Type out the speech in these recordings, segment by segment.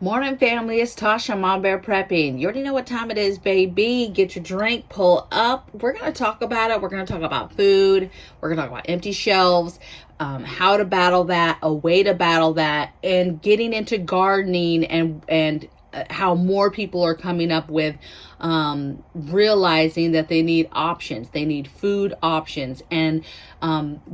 Morning, family. It's Tasha, Mom Bear Prepping. You already know what time it is, baby. Get your drink, pull up. We're going to talk about it. We're going to talk about food. We're going to talk about empty shelves, how to battle that, a way to battle that, and getting into gardening and how more people are coming up with realizing that they need options. They need food options, and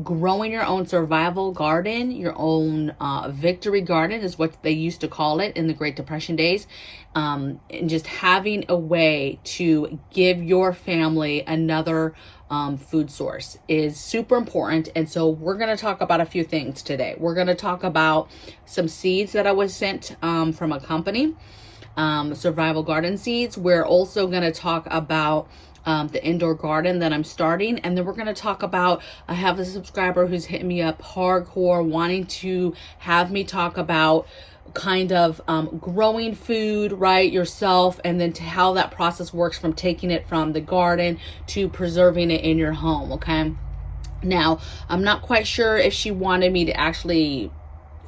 growing your own survival garden, your own victory garden is what they used to call it in the Great Depression days. And just having a way to give your family another food source is super important. And so we're going to talk about a few things today. We're going to talk about some seeds that I was sent from a company. Survival garden seeds. We're also going to talk about the indoor garden that I'm starting, and then we're going to talk about, I have a subscriber who's hitting me up hardcore wanting to have me talk about kind of growing food right yourself, and then to how that process works from taking it from the garden to preserving it in your home. Okay, now I'm not quite sure if she wanted me to actually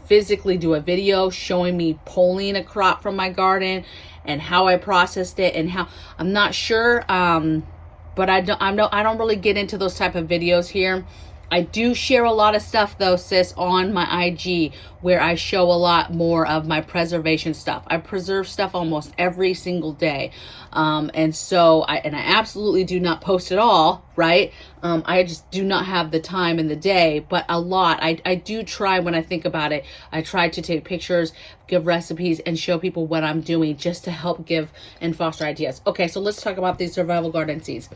physically do a video showing me pulling a crop from my garden and how I processed it, and how I'm not sure, but I don't really get into those type of videos here. I do share a lot of stuff though, sis, on my IG, where I show a lot more of my preservation stuff. I preserve stuff almost every single day. And so I absolutely do not post it all, right? I just do not have the time in the day, but a lot. I do try, when I think about it, I try to take pictures, give recipes, and show people what I'm doing just to help give and foster ideas. Okay, so let's talk about these survival garden seeds.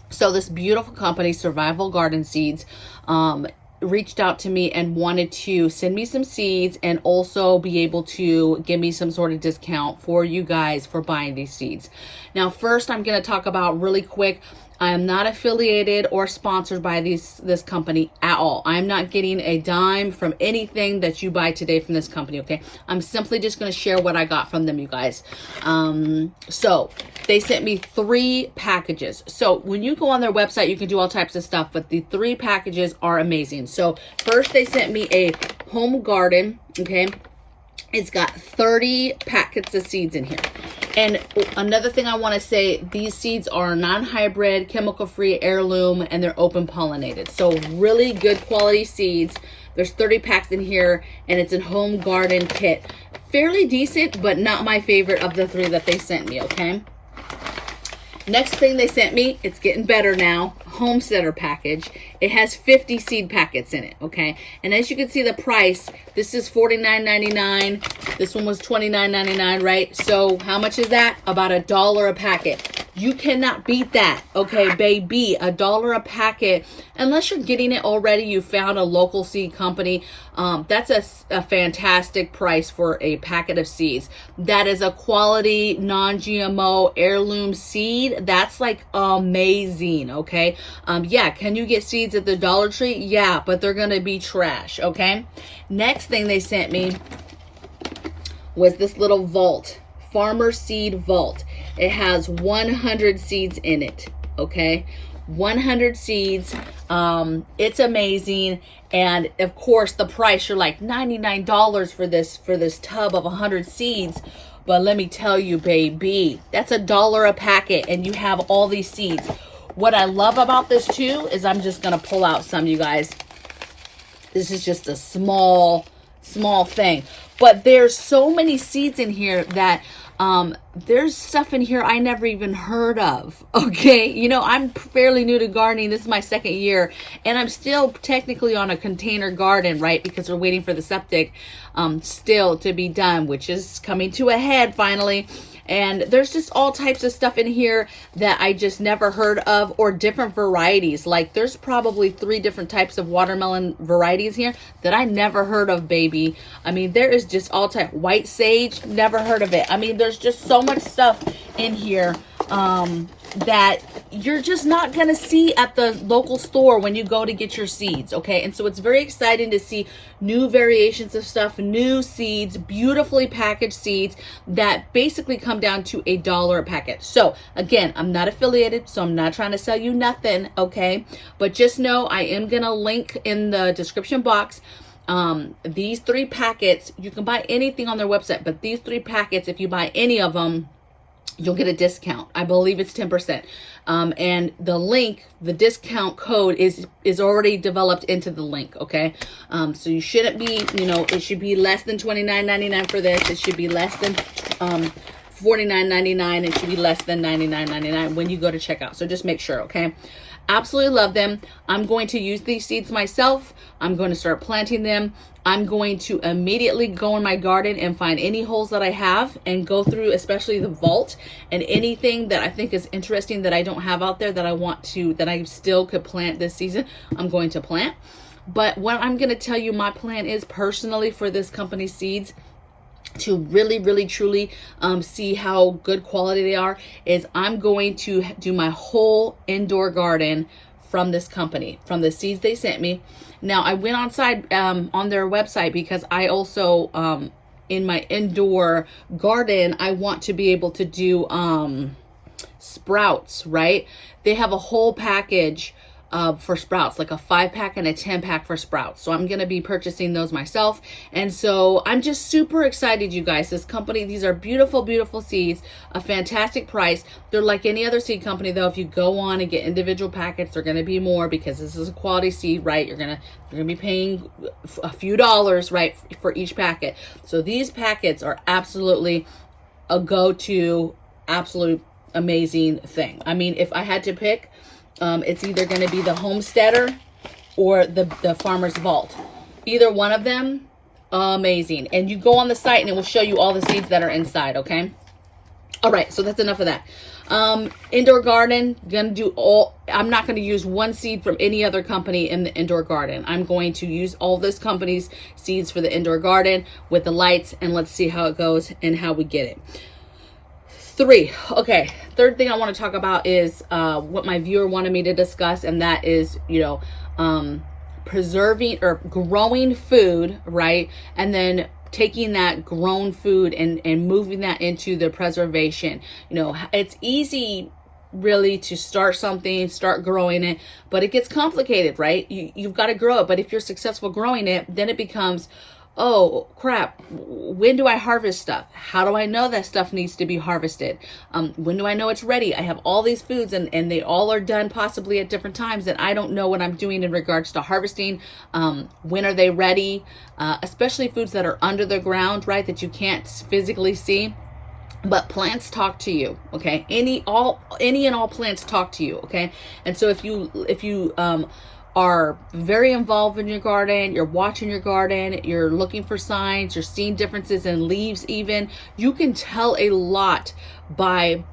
So this beautiful company, Survival Garden Seeds, reached out to me and wanted to send me some seeds and also be able to give me some sort of discount for you guys for buying these seeds. Now, first, I'm going to talk about really quick, I am not affiliated or sponsored by this company at all. I'm not getting a dime from anything that you buy today from this company, okay? I'm simply just going to share what I got from them, you guys. So they sent me 3 packages. So when you go on their website, you can do all types of stuff, but the 3 packages are amazing. So first, they sent me a home garden, okay? It's got 30 packets of seeds in here. And another thing I want to say, these seeds are non-hybrid, chemical-free, heirloom, and they're open pollinated. So really good quality seeds. There's 30 packs in here, and it's a home garden kit. Fairly decent, but not my favorite of the 3 that they sent me, okay? Next thing they sent me, it's getting better now, Homesteader package. It has 50 seed packets in it, okay? And as you can see the price, this is $49.99. This one was $29.99, right? So how much is that? About $1 a packet. You cannot beat that, okay, baby? $1 a packet. Unless you're getting it already, you found a local seed company. That's a fantastic price for a packet of seeds. That is a quality, non-GMO heirloom seed. That's like amazing, okay? Yeah, can you get seeds at the Dollar Tree? Yeah, but they're gonna be trash, okay? Next thing they sent me was this little vault, Farmer Seed Vault. It has 100 seeds in it, okay? 100 seeds. It's amazing. And of course, the price, you're like $99 for this tub of 100 seeds. But let me tell you, baby, that's $1 a packet, and you have all these seeds. What I love about this too is, I'm just gonna pull out some, you guys. This is just a small thing, but there's so many seeds in here that there's stuff in here I never even heard of, okay? You know, I'm fairly new to gardening. This is my 2nd year, and I'm still technically on a container garden, right? Because we're waiting for the septic still to be done, which is coming to a head finally. And there's just all types of stuff in here that I just never heard of, or different varieties. Like there's probably 3 different types of watermelon varieties here that I never heard of, baby. I mean, there is just all type. White sage, never heard of it. I mean, there's just so much stuff in here that you're just not going to see at the local store when you go to get your seeds, okay? And so it's very exciting to see new variations of stuff, new seeds, beautifully packaged seeds that basically come down to $1 a packet. So again, I'm not affiliated, so I'm not trying to sell you nothing, okay? But just know I am going to link in the description box These 3 packets, you can buy anything on their website, but these 3 packets, if you buy any of them, you'll get a discount. I believe it's 10%. And the link, the discount code is already developed into the link, okay? So you shouldn't be, it should be less than $29.99 for this. It should be less than $49.99. It should be less than $99.99 when you go to checkout. So just make sure, okay? Absolutely love them. I'm going to use these seeds myself. I'm going to start planting them. I'm going to immediately go in my garden and find any holes that I have and go through, especially the vault, and anything that I think is interesting that I don't have out there that I want to, that I still could plant this season, I'm going to plant. But what I'm going to tell you my plan is personally for this company seeds, to really, really, truly see how good quality they are, is I'm going to do my whole indoor garden from this company, from the seeds they sent me. Now, I went on their website because I also, in my indoor garden, I want to be able to do sprouts, right? They have a whole package for sprouts, like a 5-pack and a 10-pack for sprouts. So I'm going to be purchasing those myself. And so I'm just super excited, you guys. This company, these are beautiful, beautiful seeds, a fantastic price. They're like any other seed company, though. If you go on and get individual packets, they're going to be more because this is a quality seed, right? You're going to be paying a few dollars, right, for each packet. So these packets are absolutely a go-to, absolute amazing thing. I mean, if I had to pick, it's either going to be the Homesteader or the Farmer's Vault. Either one of them, amazing. And you go on the site and it will show you all the seeds that are inside, okay? All right, so that's enough of that. Indoor garden, I'm not going to use one seed from any other company in the indoor garden. I'm going to use all this company's seeds for the indoor garden with the lights, and let's see how it goes and how we get it. 3. Okay, third thing I want to talk about is what my viewer wanted me to discuss, and that is, preserving or growing food, right? And then taking that grown food and moving that into the preservation. It's easy really to start something, start growing it, but it gets complicated, right? You've got to grow it, but if you're successful growing it, then it becomes, oh crap, when do I harvest stuff? How do I know that stuff needs to be harvested? When do I know it's ready? I have all these foods and they all are done possibly at different times, and I don't know what I'm doing in regards to harvesting. When are they ready? Especially foods that are under the ground, right, that you can't physically see. But plants talk to you, okay? Any and all plants talk to you, okay? And so if you are very involved in your garden, you're watching your garden, you're looking for signs, you're seeing differences in leaves even, you can tell a lot by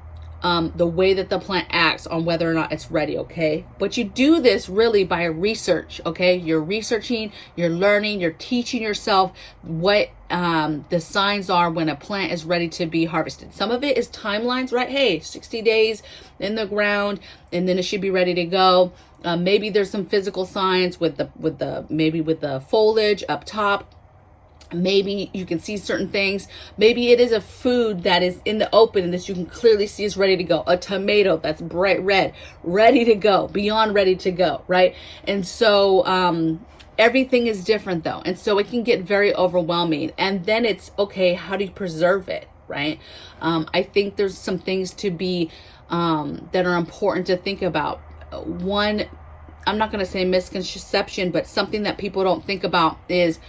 the way that the plant acts on whether or not it's ready, okay? But you do this really by research, okay? You're researching, you're learning, you're teaching yourself what the signs are when a plant is ready to be harvested. Some of it is timelines, right? Hey, 60 days in the ground, and then it should be ready to go. Maybe there's some physical signs with the foliage up top. Maybe you can see certain things. Maybe it is a food that is in the open and that you can clearly see is ready to go. A tomato that's bright red, ready to go, beyond ready to go, right? And so everything is different though. And so it can get very overwhelming. And then it's, okay, how do you preserve it, right? I think there's some things to be, that are important to think about. One, I'm not going to say misconception, but something that people don't think about is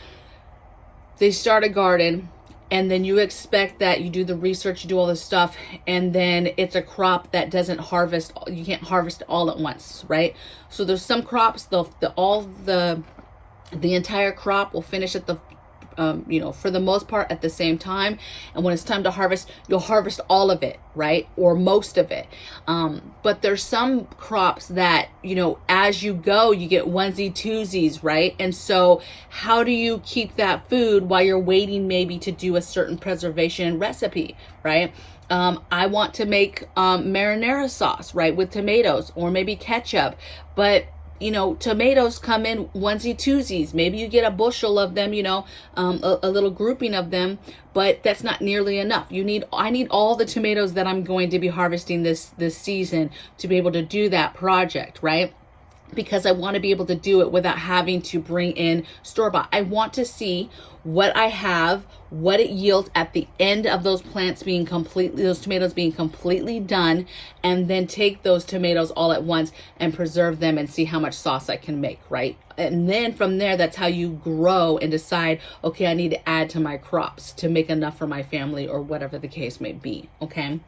they start a garden and then you expect that you do the research, you do all this stuff, and then it's a crop that doesn't harvest. You can't harvest all at once, right? So there's some crops, the entire crop will finish at the for the most part at the same time. And when it's time to harvest, you'll harvest all of it, right? Or most of it. But there's some crops that, as you go, you get onesie twosies, right? And so how do you keep that food while you're waiting maybe to do a certain preservation recipe, right? I want to make marinara sauce, right, with tomatoes or maybe ketchup, but tomatoes come in onesie twosies. Maybe you get a bushel of them, a little grouping of them, but that's not nearly enough. I need all the tomatoes that I'm going to be harvesting this season to be able to do that project, right? because I want to be able to do it without having to bring in store-bought. I want to see what I have, what it yields at the end of those tomatoes being completely done, and then take those tomatoes all at once and preserve them and see how much sauce I can make, right? And then from there, that's how you grow and decide, okay, I need to add to my crops to make enough for my family or whatever the case may be, okay?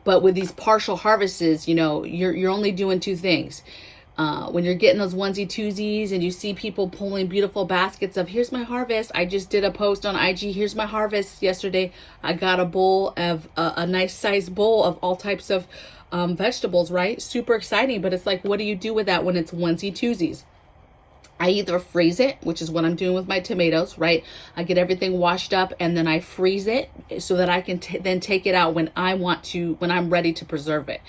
But with these partial harvests, you're only doing two things. When you're getting those onesie twosies and you see people pulling beautiful baskets of, here's my harvest. I just did a post on IG. Here's my harvest yesterday. I got a bowl of a nice sized bowl of all types of vegetables, right? Super exciting. But it's like, what do you do with that when it's onesie twosies? I either freeze it, which is what I'm doing with my tomatoes, right? I get everything washed up and then I freeze it so that I can then take it out when I'm ready to preserve it.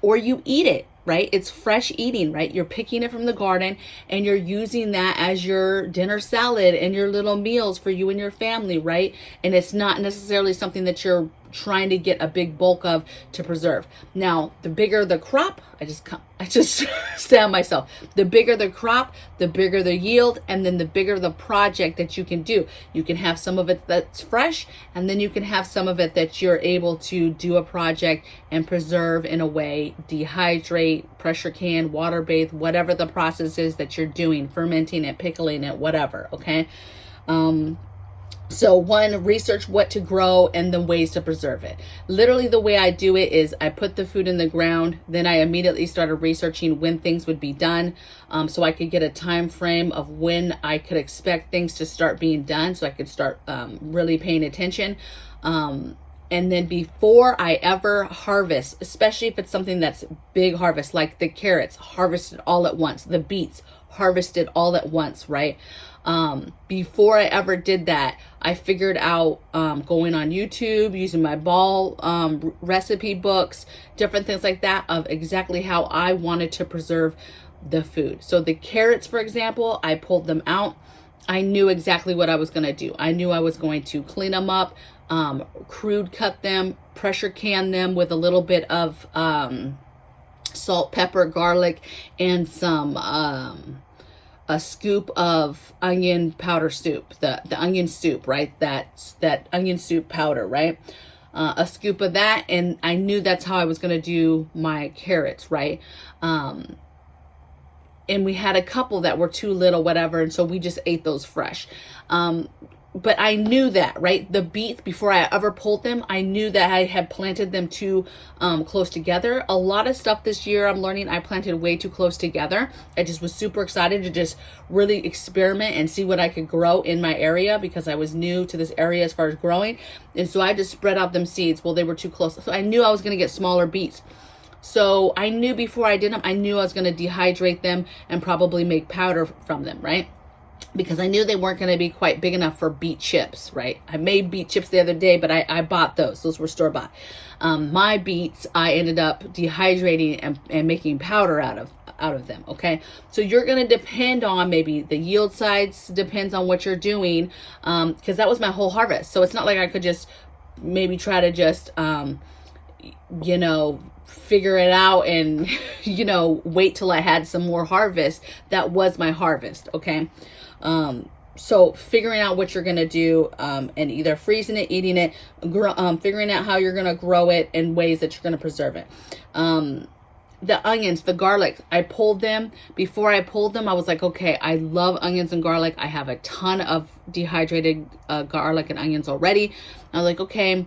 Or you eat it, right? It's fresh eating, right? You're picking it from the garden and you're using that as your dinner salad and your little meals for you and your family, right? And it's not necessarily something that you're trying to get a big bulk of to preserve. Now, the bigger the crop, I just stand myself. The bigger the crop, the bigger the yield, and then the bigger the project that you can do. You can have some of it that's fresh, and then you can have some of it that you're able to do a project and preserve in a way, dehydrate, pressure can, water bathe, whatever the process is that you're doing, fermenting it, pickling it, whatever, okay? So one, research what to grow and the ways to preserve it. Literally the way I do it is I put the food in the ground, then I immediately started researching when things would be done, so I could get a time frame of when I could expect things to start being done, so I could start really paying attention. And then before I ever harvest, especially if it's something that's big harvest, like the carrots, harvested all at once, the beets, harvested all at once, right? Before I ever did that, I figured out going on YouTube, using my ball recipe books, different things like that, of exactly how I wanted to preserve the food. So the carrots, for example, I pulled them out. I knew exactly what I was going to do. I knew I was going to clean them up, crude cut them, pressure can them with a little bit of salt, pepper, garlic, and some a scoop of onion powder soup, the onion soup, right? That onion soup powder, right? A scoop of that, and I knew that's how I was going to do my carrots, right? And we had a couple that were too little, whatever, and so we just ate those fresh. But I knew that, right? The beets, before I ever pulled them, I knew that I had planted them too close together. A lot of stuff this year I'm learning I planted way too close together. I just was super excited to just really experiment and see what I could grow in my area, because I was new to this area as far as growing. And so I just spread out them seeds. Well, they were too close. So I knew I was going to get smaller beets. So I knew before I did them, I knew I was going to dehydrate them and probably make powder from them, right? Because I knew they weren't going to be quite big enough for beet chips, right? I made beet chips the other day, but I bought those. Those were store-bought. My beets, I ended up dehydrating and making powder out of them, okay? So you're going to depend on maybe the yield sides, depends on what you're doing, because that was my whole harvest. So it's not like I could just maybe try to just, figure it out and, wait till I had some more harvest. That was my harvest, okay? So figuring out what you're going to do, and either freezing it, eating it, figuring out how you're going to grow it and ways that you're going to preserve it. The onions, the garlic, I pulled them. Before I pulled them, I was like, okay, I love onions and garlic. I have a ton of dehydrated garlic and onions already. I was like, okay,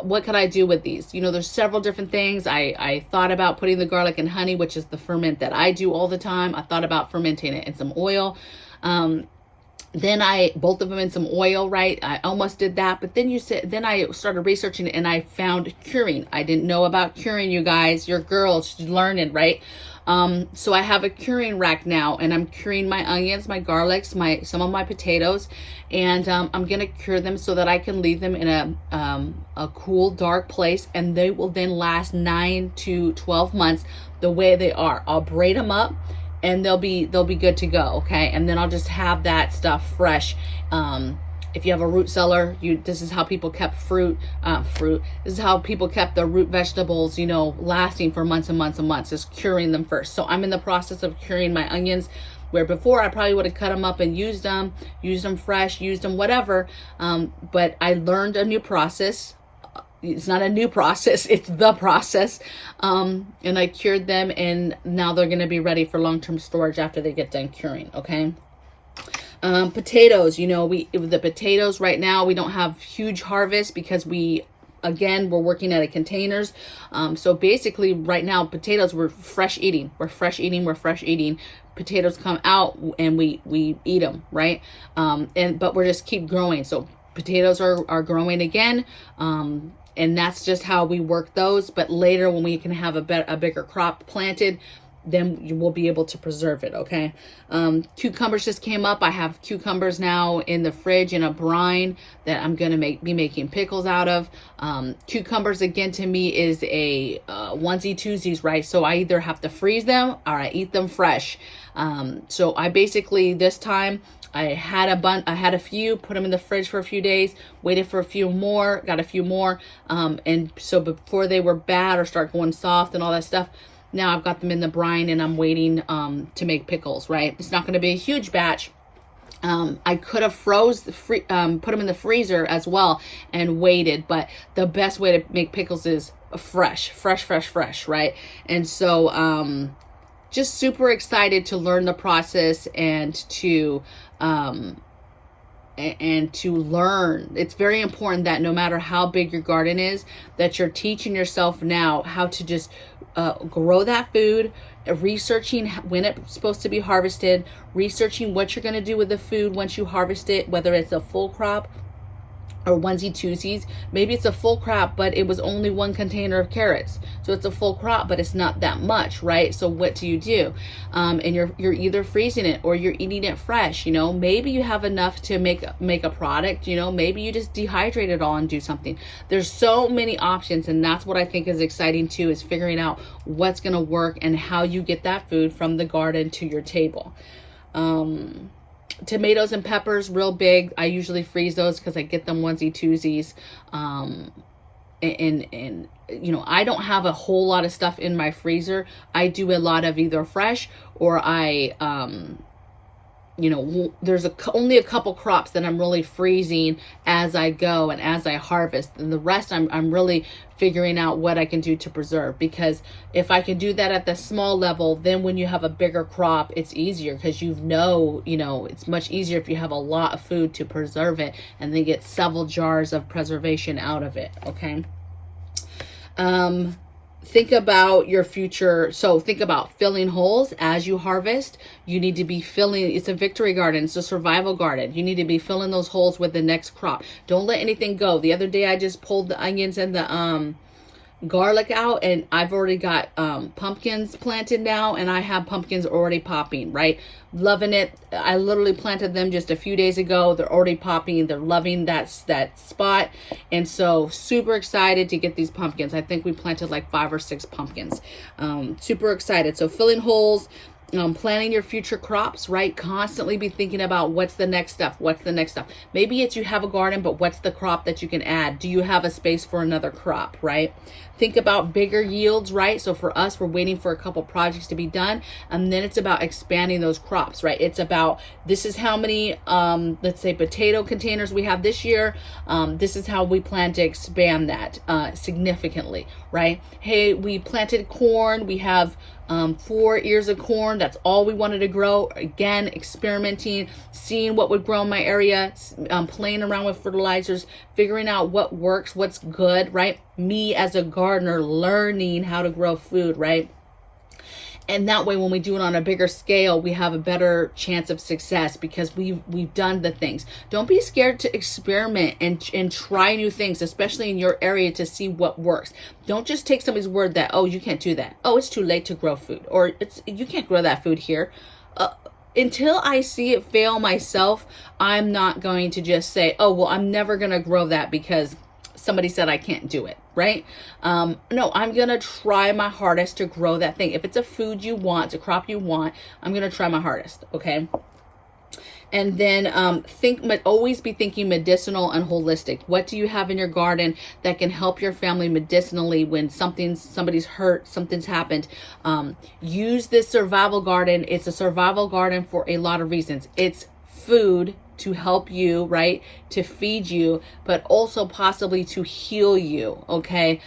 what could I do with these? There's several different things. I thought about putting the garlic in honey, which is the ferment that I do all the time. I thought about fermenting it in some oil. Then both of them in some oil, right? I almost did that, but then I started researching it and I found curing. I didn't know about curing, you guys. Your girls should learn it, right? So I have a curing rack now, and I'm curing my onions, my garlics, some of my potatoes, and I'm gonna cure them so that I can leave them in a cool, dark place, and they will then last 9 to 12 months the way they are. I'll braid them up, and they'll be good to go, okay? And then I'll just have that stuff fresh If you have a root cellar, this is how people kept this is how people kept the root vegetables, lasting for months and months and months, is curing them first. So I'm in the process of curing my onions, where before I probably would have cut them up and used them fresh, used them whatever. But I learned a new process. It's not a new process, it's the process. And I cured them, and now they're going to be ready for long-term storage after they get done curing. Okay. Potatoes, the potatoes right now, we don't have huge harvest because we're working out of containers. So basically right now, potatoes, we're fresh eating. Potatoes come out and we eat them, right? But we're just keep growing. So potatoes are growing again. And that's just how we work those. But later, when we can have a bigger crop planted, then you will be able to preserve it. Okay. Cucumbers just came up. I have cucumbers now in the fridge in a brine that I'm going to be making pickles out of. Cucumbers, again, to me is a onesie twosies, right? So I either have to freeze them or I eat them fresh. So I basically, this time, I had a few, put them in the fridge for a few days, waited for a few more, got a few more. And so before they were bad or start going soft and all that stuff, now I've got them in the brine and I'm waiting to make pickles, right? It's not going to be a huge batch. I could have put them in the freezer as well and waited, but the best way to make pickles is fresh, right? And so just super excited to learn the process and to learn. It's very important that no matter how big your garden is, that you're teaching yourself now how to just grow that food, researching when it's supposed to be harvested, researching what you're going to do with the food once you harvest it, whether it's a full crop or onesie twosies. Maybe it's a full crop, but it was only one container of carrots. So it's a full crop, but it's not that much, right? So what do you do? And you're either freezing it or you're eating it fresh. Maybe you have enough to make a product. Maybe you just dehydrate it all and do something. There's so many options, and that's what I think is exciting too, is figuring out what's going to work and how you get that food from the garden to your table. Tomatoes and peppers, real big. I usually freeze those because I get them onesie twosies. And I don't have a whole lot of stuff in my freezer. I do a lot of either fresh or there's only a couple crops that I'm really freezing as I go and as I harvest, and the rest I'm really figuring out what I can do to preserve, because if I can do that at the small level, then when you have a bigger crop, it's easier, because it's much easier if you have a lot of food to preserve it and then get several jars of preservation out of it. Okay. Think about your future. So think about filling holes as you harvest. You need to be filling. It's a victory garden. It's a survival garden. You need to be filling those holes with the next crop. Don't let anything go. The other day I just pulled the onions and the garlic out, and I've already got pumpkins planted now, and I have pumpkins already popping, right? Loving it. I literally planted them just a few days ago. They're already popping. They're loving that spot, and so super excited to get these pumpkins. I think we planted like 5 or 6 pumpkins. Super excited. So filling holes, planning your future crops, right? Constantly be thinking about what's the next stuff. Maybe it's you have a garden, but what's the crop that you can add? Do you have a space for another crop, right? Think about bigger yields, right? So for us, we're waiting for a couple projects to be done, and then it's about expanding those crops, right? It's about, this is how many, let's say, potato containers we have this year. This is how we plan to expand that significantly, right? Hey, we planted corn. We have 4 ears of corn. That's all we wanted to grow. Again, experimenting, seeing what would grow in my area, playing around with fertilizers, figuring out what works, what's good, right? Me as a gardener learning how to grow food, right? And that way, when we do it on a bigger scale, we have a better chance of success because we've done the things. Don't be scared to experiment and try new things, especially in your area, to see what works. Don't just take somebody's word that, oh, you can't do that. Oh, it's too late to grow food, or you can't grow that food here. Until I see it fail myself, I'm not going to just say, oh, well, I'm never going to grow that because somebody said I can't do it, right? No, I'm going to try my hardest to grow that thing. If it's a food you want, it's a crop you want, I'm going to try my hardest, okay? And then always be thinking medicinal and holistic. What do you have in your garden that can help your family medicinally when somebody's hurt, something's happened? Use this survival garden. It's a survival garden for a lot of reasons. It's food to help you, right? To feed you, but also possibly to heal you, okay?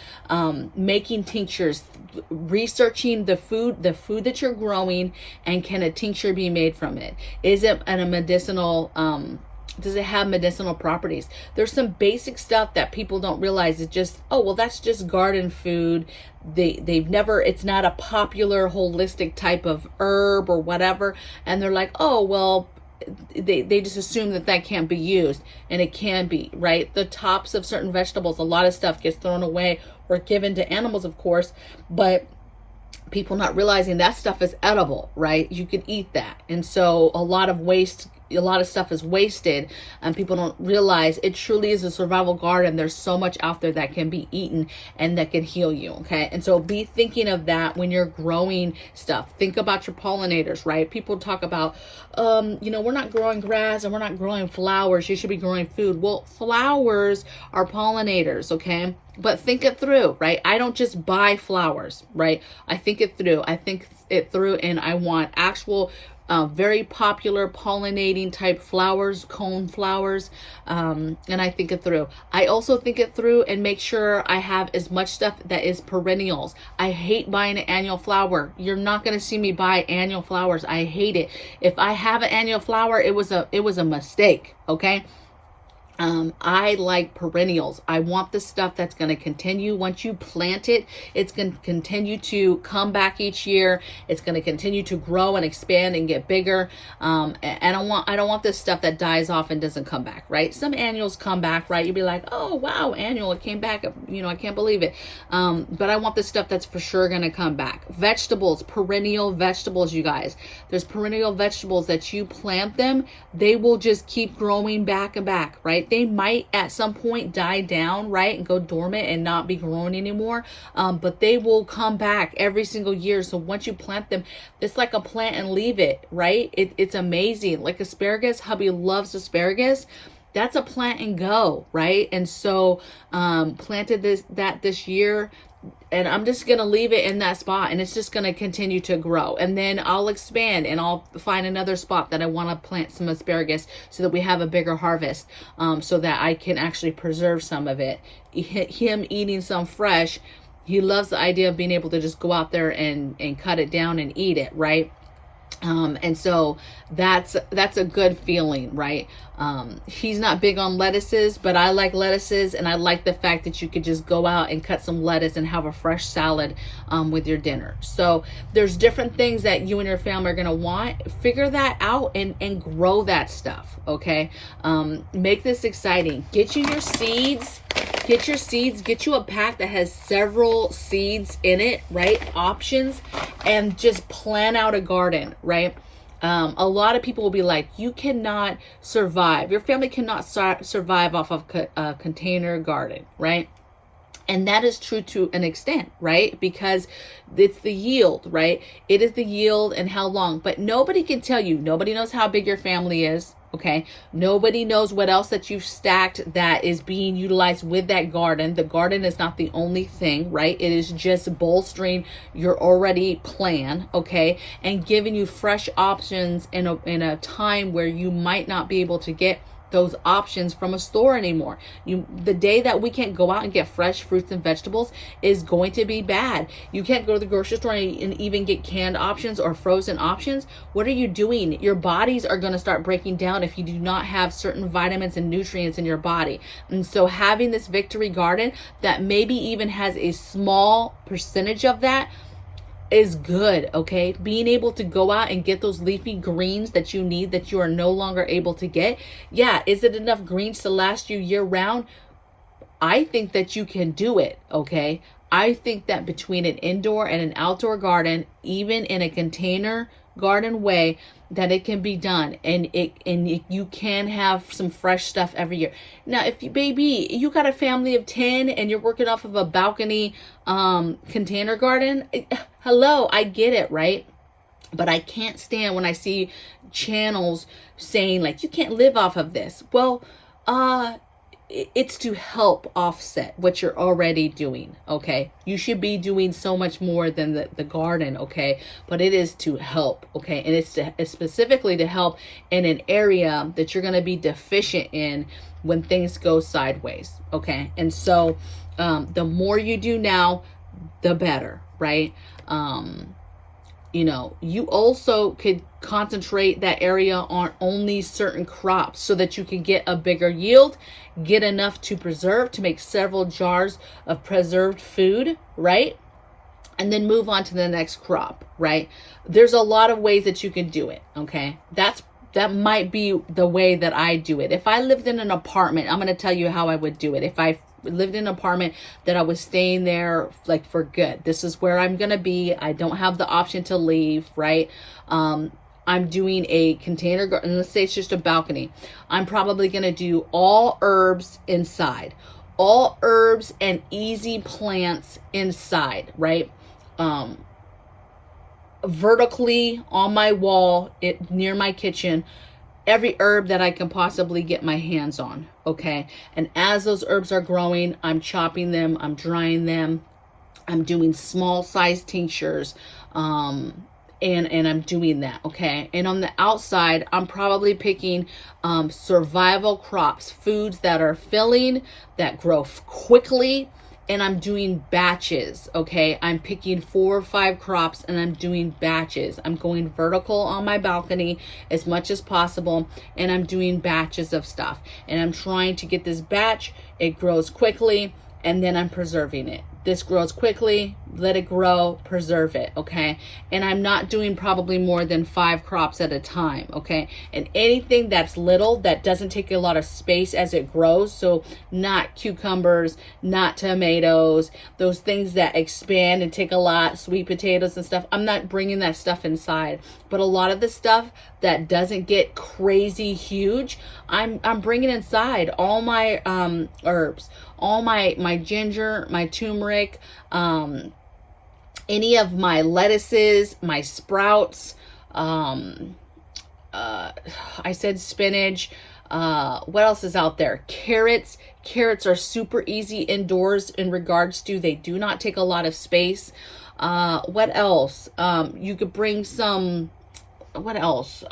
Making tinctures, researching the food that you're growing, and can a tincture be made from it? Is it a medicinal, does it have medicinal properties? There's some basic stuff that people don't realize. It's just, oh, well, that's just garden food. It's not a popular holistic type of herb or whatever. And they're like, oh, well, they just assume that can't be used, and it can be, right? The tops of certain vegetables, a lot of stuff gets thrown away or given to animals, of course, but people not realizing that stuff is edible, right? You can eat that. And so a lot of stuff is wasted, and people don't realize it truly is a survival garden. There's so much out there that can be eaten and that can heal you, okay? And so be thinking of that when you're growing stuff. Think about your pollinators, right? People talk about, we're not growing grass and we're not growing flowers. You should be growing food. Well, flowers are pollinators, okay? But think it through, right? I don't just buy flowers, right? I think it through. And I want actual very popular pollinating type flowers, cone flowers, and I think it through. I also think it through and make sure I have as much stuff that is perennials. I hate buying an annual flower. You're not going to see me buy annual flowers. I hate it. If I have an annual flower, it was a mistake, okay? I like perennials. I want the stuff that's going to continue. Once you plant it, it's going to continue to come back each year. It's going to continue to grow and expand and get bigger. And I don't want this stuff that dies off and doesn't come back, right? Some annuals come back, right? You'd be like, oh, wow, annual, it came back. I can't believe it. But I want the stuff that's for sure going to come back. Vegetables, perennial vegetables, you guys. There's perennial vegetables that you plant them, they will just keep growing back and back, right? They might at some point die down, right, and go dormant and not be growing anymore, but they will come back every single year. So once you plant them, it's like a plant and leave it, right? It's amazing. Like asparagus, hubby loves asparagus. That's a plant and go, right? And so planted this year, and I'm just going to leave it in that spot, and it's just going to continue to grow. And then I'll expand and I'll find another spot that I want to plant some asparagus so that we have a bigger harvest, so that I can actually preserve some of it. Him eating some fresh, he loves the idea of being able to just go out there and cut it down and eat it, right? And so that's a good feeling, right? He's not big on lettuces, but I like lettuces, and I like the fact that you could just go out and cut some lettuce and have a fresh salad with your dinner. So there's different things that you and your family are going to want. Figure that out and grow that stuff, okay? Make this exciting. Get you your seeds. Get you a pack that has several seeds in it, right? Options, and just plan out a garden, right? A lot of people will be like, you cannot survive. Your family cannot survive off of a container garden, right? And that is true to an extent, right? Because it's the yield, right? It is the yield and how long. But nobody can tell you. Nobody knows how big your family is. Okay. Nobody knows what else that you've stacked that is being utilized with that garden. The garden is not the only thing, right? It is just bolstering your already plan, okay? And giving you fresh options in a time where you might not be able to get those options from a store anymore. The day that we can't go out and get fresh fruits and vegetables is going to be bad. You can't go to the grocery store and even get canned options or frozen options. What are you doing? Your bodies are going to start breaking down if you do not have certain vitamins and nutrients in your body. And so having this victory garden that maybe even has a small percentage of that is good, okay? Being able to go out and get those leafy greens that you need that you are no longer able to get. Yeah, is it enough greens to last you year round? I think that you can do it, okay? I think that between an indoor and an outdoor garden, even in a container garden way, that it can be done, and you can have some fresh stuff every year. Now, if you got a family of 10 and you're working off of a balcony container garden, hello, I get it, right? But I can't stand when I see channels saying like, you can't live off of this. Well, it's to help offset what you're already doing. Okay. You should be doing so much more than the garden. Okay. But it is to help. Okay. And it's specifically to help in an area that you're going to be deficient in when things go sideways. Okay. And so, the more you do now, the better, right? You know, you also could concentrate that area on only certain crops so that you can get a bigger yield, get enough to preserve, to make several jars of preserved food, right? And then move on to the next crop, right? There's a lot of ways that you can do it, okay? That might be the way that I do it. If I lived in an apartment, I'm going to tell you how I would do it. If I lived in an apartment that I was staying there like for good, this is where I'm going to be. I don't have the option to leave, right? I'm doing a container garden. Let's say it's just a balcony. I'm probably going to do all herbs inside, all herbs and easy plants inside, right? Vertically on my wall, near my kitchen, every herb that I can possibly get my hands on. Okay. And as those herbs are growing, I'm chopping them, I'm drying them, I'm doing small size tinctures, and I'm doing that. Okay. And on the outside, I'm probably picking survival crops, foods that are filling, that grow quickly. And I'm doing batches, okay? I'm picking 4 or 5 crops and I'm doing batches. I'm going vertical on my balcony as much as possible, and I'm doing batches of stuff. And I'm trying to get this batch, it grows quickly, and then I'm preserving it. This grows quickly, let it grow, preserve it, okay? And I'm not doing probably more than 5 crops at a time, okay? And anything that's little, that doesn't take a lot of space as it grows, so not cucumbers, not tomatoes, those things that expand and take a lot, sweet potatoes and stuff, I'm not bringing that stuff inside. But a lot of the stuff that doesn't get crazy huge, I'm bringing inside. All my herbs, all my ginger, my turmeric, any of my lettuces, my sprouts, I said spinach, what else is out there? Carrots. Carrots are super easy indoors in regards to, they do not take a lot of space. What else? You could bring some, what else?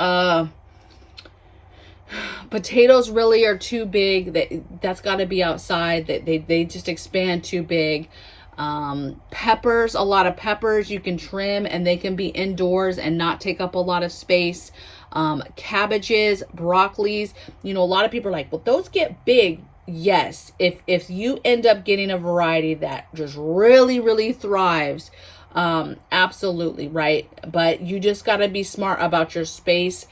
Potatoes really are too big. That's got to be outside. They just expand too big. Peppers, a lot of peppers you can trim and they can be indoors and not take up a lot of space. Cabbages, broccolis, you know, a lot of people are like, well, those get big. Yes. If you end up getting a variety that just really, really thrives, absolutely, right? But you just got to be smart about your space.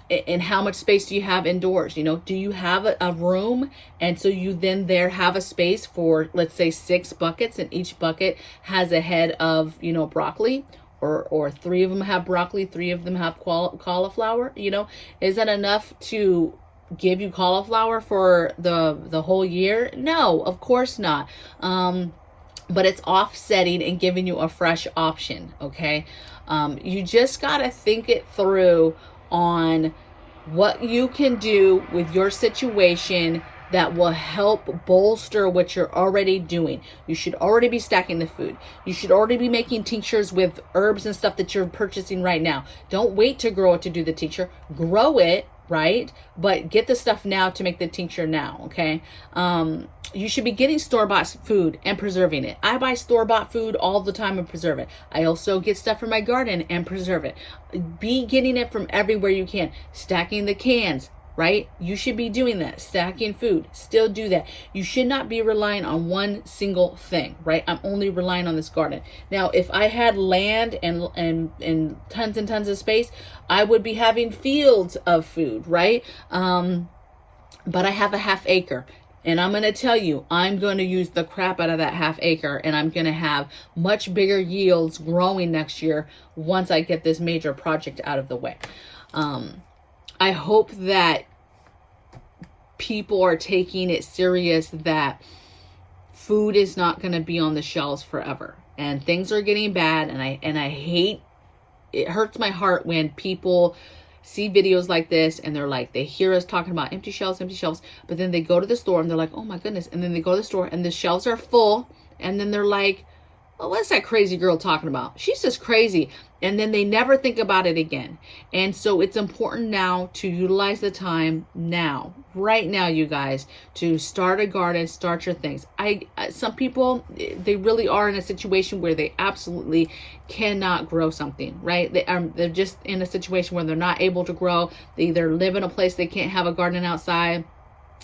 And how much space do you have indoors? You know, do you have a room? And so you then there have a space for, let's say, 6 buckets, and each bucket has a head of, you know, broccoli, or 3 of them have broccoli, 3 of them have cauliflower. You know, is that enough to give you cauliflower for the whole year? No, of course not. But it's offsetting and giving you a fresh option. Okay. You just got to think it through on what you can do with your situation that will help bolster what you're already doing. You should already be stacking the food. You should already be making tinctures with herbs and stuff that you're purchasing right now. Don't wait to grow it to do the tincture. Grow it, right? But get the stuff now to make the tincture now, okay? You should be getting store-bought food and preserving it. I buy store-bought food all the time and preserve it. I also get stuff from my garden and preserve it. Be getting it from everywhere you can. Stacking the cans, right? You should be doing that. Stacking food. Still do that. You should not be relying on one single thing, right? I'm only relying on this garden. Now, if I had land and tons and tons of space, I would be having fields of food, right? But I have a ½ acre. And I'm going to tell you, I'm going to use the crap out of that ½ acre, and I'm going to have much bigger yields growing next year once I get this major project out of the way. I hope that people are taking it serious that food is not going to be on the shelves forever, and things are getting bad. And I hate it hurts my heart when people see videos like this and they're like, they hear us talking about empty shelves, but then they go to the store and they're like, oh my goodness. And then they go to the store and the shelves are full. And then they're like, oh, what's that crazy girl talking about? She's just crazy. And then they never think about it again. And so it's important now to utilize the time now, right now, you guys, to start a garden, start your things. Some people, they really are in a situation where they absolutely cannot grow something, right? They're just in a situation where they're not able to grow. They either live in a place they can't have a garden outside.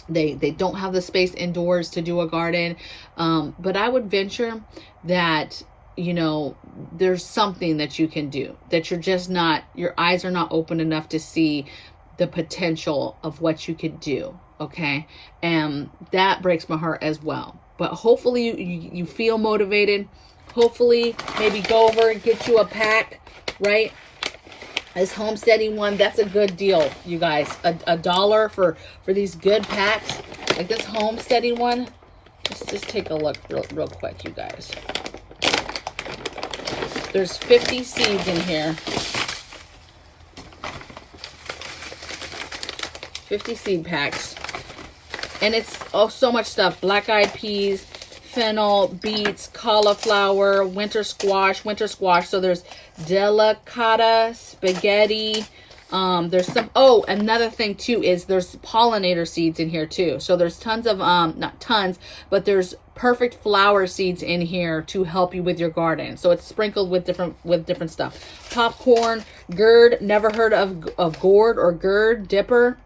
They don't have the space indoors to do a garden. But I would venture that, you know, there's something that you can do, that you're just not, your eyes are not open enough to see the potential of what you could do. Okay. And that breaks my heart as well. But hopefully you feel motivated. Hopefully maybe go over and get you a pack, right? This homesteading one, that's a good deal, you guys. $1 for these good packs. Like this homesteading one. Let's just take a look real quick, you guys. There's 50 seeds in here. 50 seed packs. And it's so much stuff. Black-eyed peas, fennel, beets, cauliflower, winter squash. So there's delicata, spaghetti. There's some, another thing too is there's pollinator seeds in here too. So there's tons of, not tons, but there's perfect flower seeds in here to help you with your garden. So it's sprinkled with different stuff. Popcorn, gourd, never heard of gourd or gourd dipper.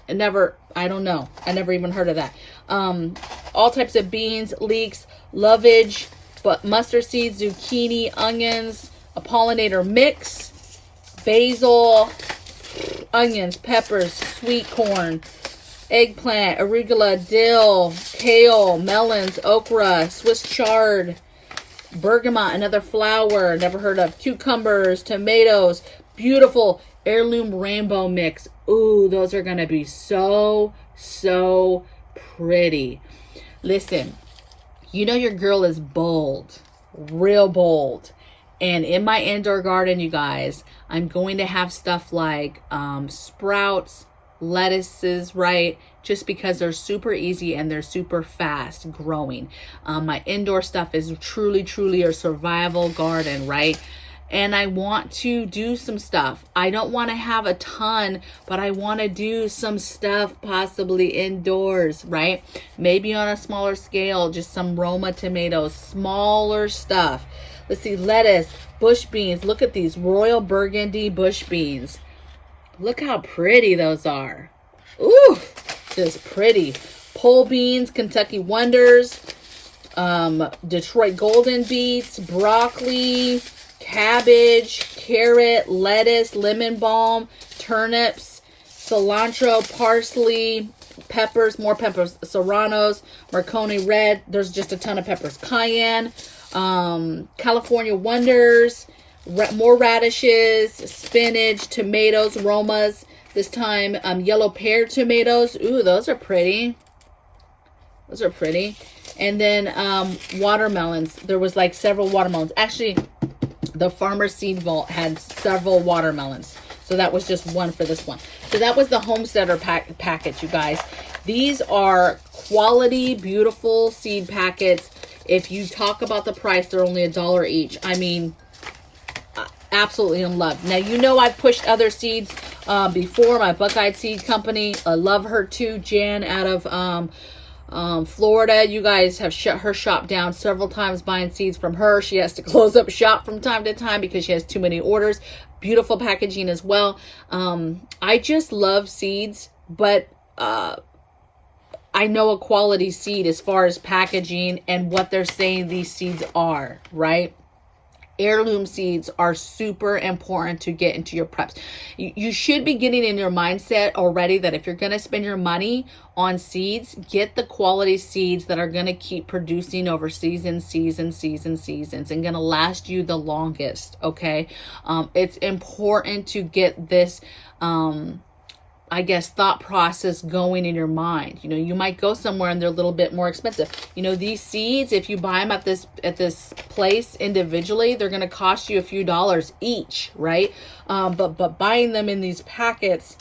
I don't know. I never even heard of that. All types of beans, leeks, lovage, but mustard seeds, zucchini, onions, a pollinator mix, basil, onions, peppers, sweet corn, eggplant, arugula, dill, kale, melons, okra, Swiss chard, bergamot, another flower, never heard of, cucumbers, tomatoes, beautiful heirloom rainbow mix. Ooh, those are going to be so pretty. Listen, you know your girl is bold, real bold. And in my indoor garden, you guys, I'm going to have stuff like sprouts, lettuces, right? Just because they're super easy and they're super fast growing. My indoor stuff is truly a survival garden, right? And I want to do some stuff. I don't want to have a ton, but I want to do some stuff possibly indoors, right? Maybe on a smaller scale, just some Roma tomatoes, smaller stuff. Let's see, lettuce, bush beans. Look at these royal burgundy bush beans. Look how pretty those are. Ooh, just pretty. Pole beans, Kentucky Wonders, Detroit golden beets, broccoli, cabbage, carrot, lettuce, lemon balm, turnips, cilantro, parsley, peppers, more peppers, serranos, Marconi red. There's just a ton of peppers. Cayenne, California Wonders, more radishes, spinach, tomatoes, Romas. This time, yellow pear tomatoes. Ooh, those are pretty. Those are pretty. And then watermelons. There was like several watermelons. Actually, the Farmer Seed Vault had several watermelons. So that was just one for this one. So that was the Homesteader package, you guys. These are quality, beautiful seed packets. If you talk about the price, they're only $1 each. I mean, absolutely in love. Now, you know I've pushed other seeds before. My Buckeye Seed Company. I love her too. Jan out of Florida. You guys have shut her shop down several times buying seeds from her. She has to close up shop from time to time because she has too many orders. Beautiful packaging as well. I just love seeds, but I know a quality seed as far as packaging and what they're saying these seeds are, right? Heirloom seeds are super important to get into your preps. You should be getting in your mindset already that if you're going to spend your money on seeds, get the quality seeds that are going to keep producing over seasons and going to last you the longest, okay? It's important to get this I guess, thought process going in your mind. You know, you might go somewhere and they're a little bit more expensive. You know, these seeds, if you buy them at this place individually, they're going to cost you a few dollars each, right? But buying them in these packets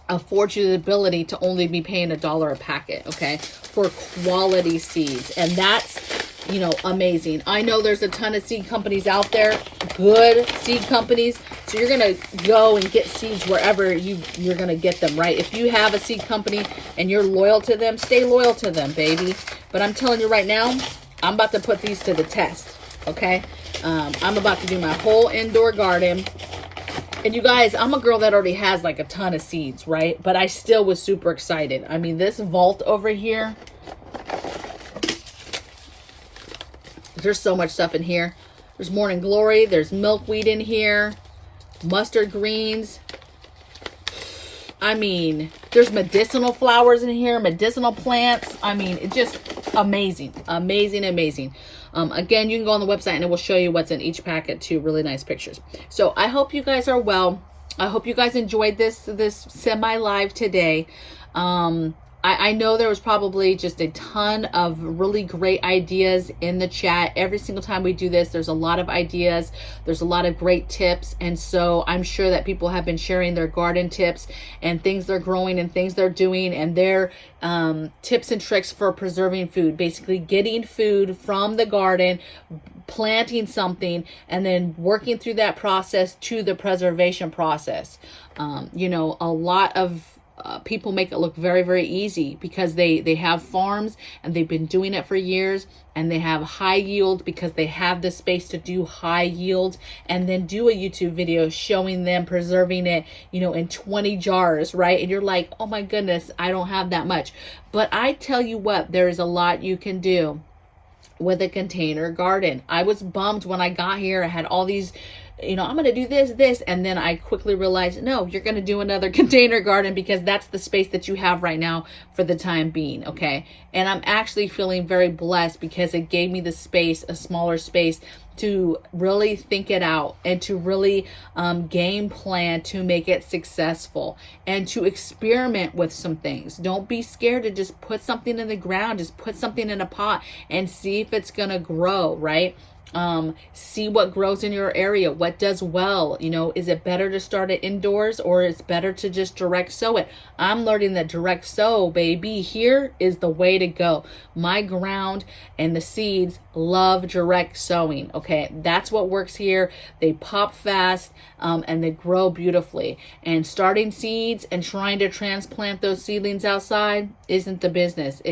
affords you the ability to only be paying $1 a packet, okay, for quality seeds. And that's, you know, amazing. I know there's a ton of seed companies out there, good seed companies. So you're going to go and get seeds wherever you're going to get them, right? If you have a seed company and you're loyal to them, stay loyal to them, baby. But I'm telling you right now, I'm about to put these to the test, okay? I'm about to do my whole indoor garden. And you guys, I'm a girl that already has like a ton of seeds, right? But I still was super excited. I mean, this vault over here, there's so much stuff in here. There's morning glory. There's milkweed in here. Mustard greens. I mean, there's medicinal flowers in here. Medicinal plants. I mean, it's just amazing. Amazing, amazing. Again, you can go on the website and it will show you what's in each packet too. Really nice pictures. So I hope you guys are well. I hope you guys enjoyed this semi-live today. I know there was probably just a ton of really great ideas in the chat. Every single time we do this, there's a lot of ideas. There's a lot of great tips. And so I'm sure that people have been sharing their garden tips and things they're growing and things they're doing and their tips and tricks for preserving food. Basically getting food from the garden, planting something, and then working through that process to the preservation process. You know, a lot of people make it look very, very easy because they have farms and they've been doing it for years, and they have high yield because they have the space to do high yield, and then do a YouTube video showing them preserving it, you know, in 20 jars, right? And you're like, oh my goodness, I don't have that much. But I tell you what, there is a lot you can do with a container garden. I was bummed when I got here. I had all these, you know, I'm going to do this. And then I quickly realized, no, you're going to do another container garden because that's the space that you have right now for the time being. Okay. And I'm actually feeling very blessed because it gave me the space, a smaller space, to really think it out and to really game plan to make it successful and to experiment with some things. Don't be scared to just put something in the ground, just put something in a pot and see if it's gonna grow, right? See what grows in your area, what does well. You know, is it better to start it indoors or it's better to just direct sow it? I'm learning that direct sow, baby, here is the way to go. My ground and the seeds love direct sowing. Okay, that's what works here. They pop fast and they grow beautifully. And starting seeds and trying to transplant those seedlings outside isn't the business.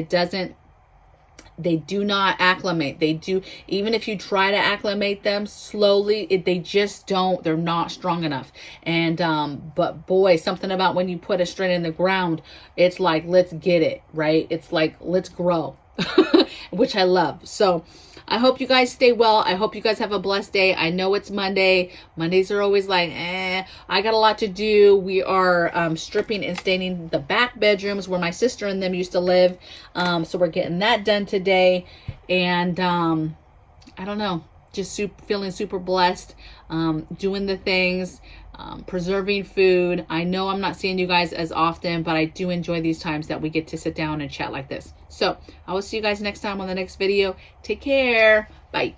They do not acclimate. They do, even if you try to acclimate them slowly, they just don't, they're not strong enough. And, but boy, something about when you put a strain in the ground, it's like, let's get it, right? It's like, let's grow, which I love. So I hope you guys stay well. I hope you guys have a blessed day. I know it's Monday. Mondays are always like, I got a lot to do. We are stripping and staining the back bedrooms where my sister and them used to live. So we're getting that done today. And I don't know, just feeling super blessed, doing the things, preserving food. I know I'm not seeing you guys as often, but I do enjoy these times that we get to sit down and chat like this. So I will see you guys next time on the next video. Take care. Bye.